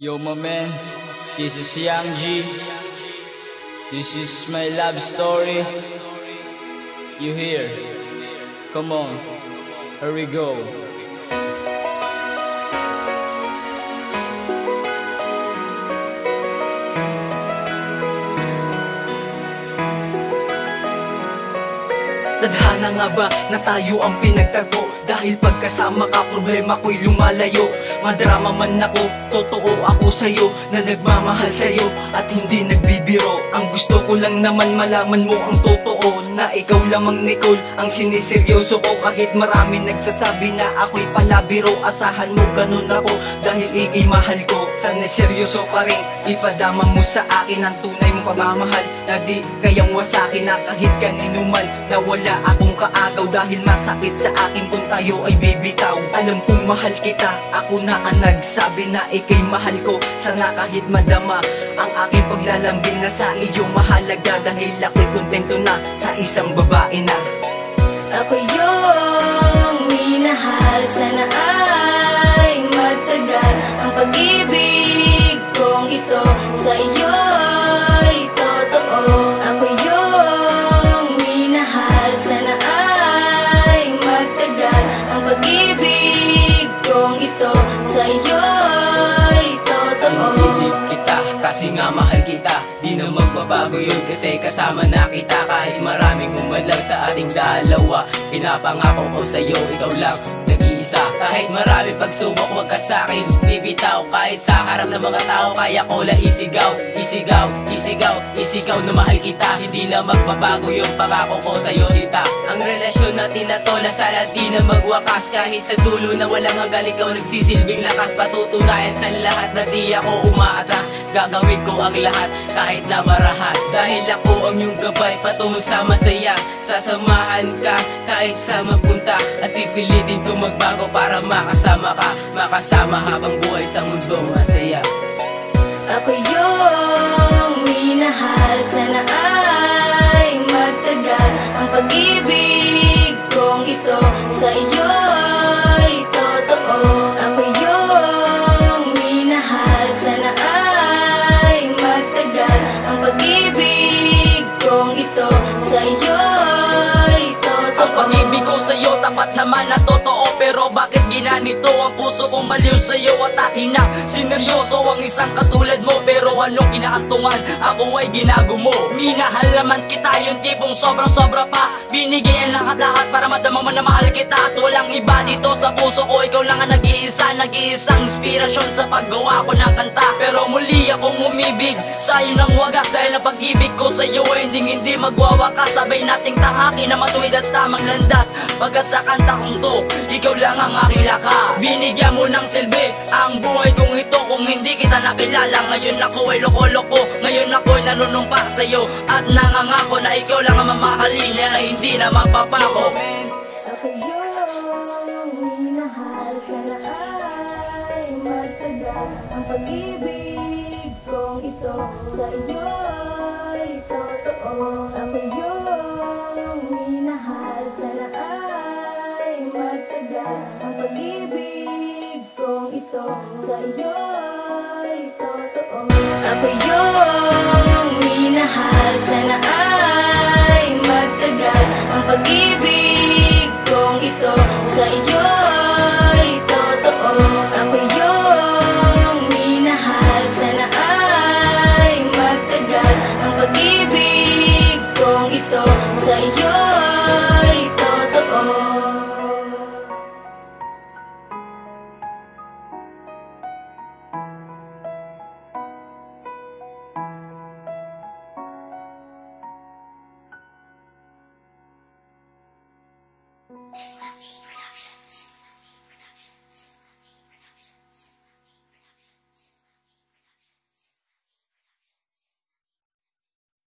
Yo, my man, this is Young G. This is my love story. You hear? Come on, here we go. Tadhana nga ba na tayo ang pinagtagpo? Dahil pagkasama ka, problema ko'y lumalayo. Madrama man ako, totoo ako sa'yo, na nagmamahal sa'yo at hindi nagbibiro. Ang gusto ko lang naman malaman mo ang totoo, na ikaw lamang Nicole ang siniseryoso ko. Kahit marami nagsasabi na ako'y palabiro, asahan mo ganun ako dahil ika'y mahal ko. Sana seryoso pa rin, ipadama mo sa akin ang tunay mong pagmamahal, na di kayang wasakin na kahit kaninuman, na wala akong kaagaw dahil masakit sa akin kung tayo ay bibitaw. Alam kong mahal kita, ako na ang nagsabi na ika'y mahal ko. Sana kahit madama ang aking paglalambing, na sa iyo mahalaga, dahil ako'y kontento na sa isang babae na ako yung minahal. Sana ay magtagal ang pag-ibig kong ito sa iyo'y totoo. Ako yung minahal. Sana ay magtagal ang pag-ibig kong ito sa iyo'y totoo. Iniibig kita kasi nga mahal kita, di na magbabago yun kasi kasama na kita. Kahit maraming umalang sa ating dalawa, pinapangako ko sa'yo ikaw lang nag-iisa. Kahit marami pagsubok wag ka sa'kin bibitaw. Kahit sa harap ng mga tao kaya ko lang isigaw, isigaw, isigaw, isigaw na mahal kita. Hindi na magbabago yung pangako ko sa'yo sita. Ang relasyon natin na to na sana di na magwakas, kahit sa dulo na walang hanggan ikaw nagsisilbing lakas. Patutunayan sa lahat na di ako umaatras, gagawin ko ang lahat kahit na marahas. Dahil ako ang iyong gabay patungo sa masaya, sasamahan ka kahit sa magpunta, at pipilitin ko magbago para makasama ka, makasama habang buhay sa mundong masaya. Ako yung minahal. Sana ay magtagal ang pag-ibig kong ito sa iyo'y totoo. Ako yung minahal. Sana ay magtagal ang pag-ibig kong ito sa iyo'y totoo. Ang pag-ibig ko sa'yo tapat naman na totoo, pero bakit ginanito ang puso kong maliw sa'yo? At akin na sineryoso ang isang katulad mo, pero anong kinaantungan? Ako ay ginago mo. Minahal naman kita, yung tipong sobrang-sobra pa. Binigay ang lahat-lahat para madama mo na mahal kita. At walang iba dito sa puso ko, ikaw lang ang nag-iisa, nag-iisang inspirasyon sa paggawa ko ng kanta. Pero muli akong umibig sa'yo ng wagas, dahil ang pag-ibig ko sa'yo ay hindi magwawakas. Sabay nating tahakin na matuwid at tamang landas, pagkat sa kanta kong to, ikaw lang ang aking lakas. Binigyan mo ng silbi ang buhay kong ito, kung hindi kita nakilala. Ngayon ako ay loko-loko, ngayon ako ay nanunumpa sa'yo, at nangangako na ikaw lang ang mamahalin, na hindi na mapapako. Ako yung minahal. Sana ay magtagal ang pag-ibig kong ito sa iyo'y totoo. Ako yung minahal. Sana ay magtagal ang pag-ibig kong ito sa iyo'y totoo. Ako yung minahal. Sana ay magtagal ang pag-ibig kong ito sa iyo.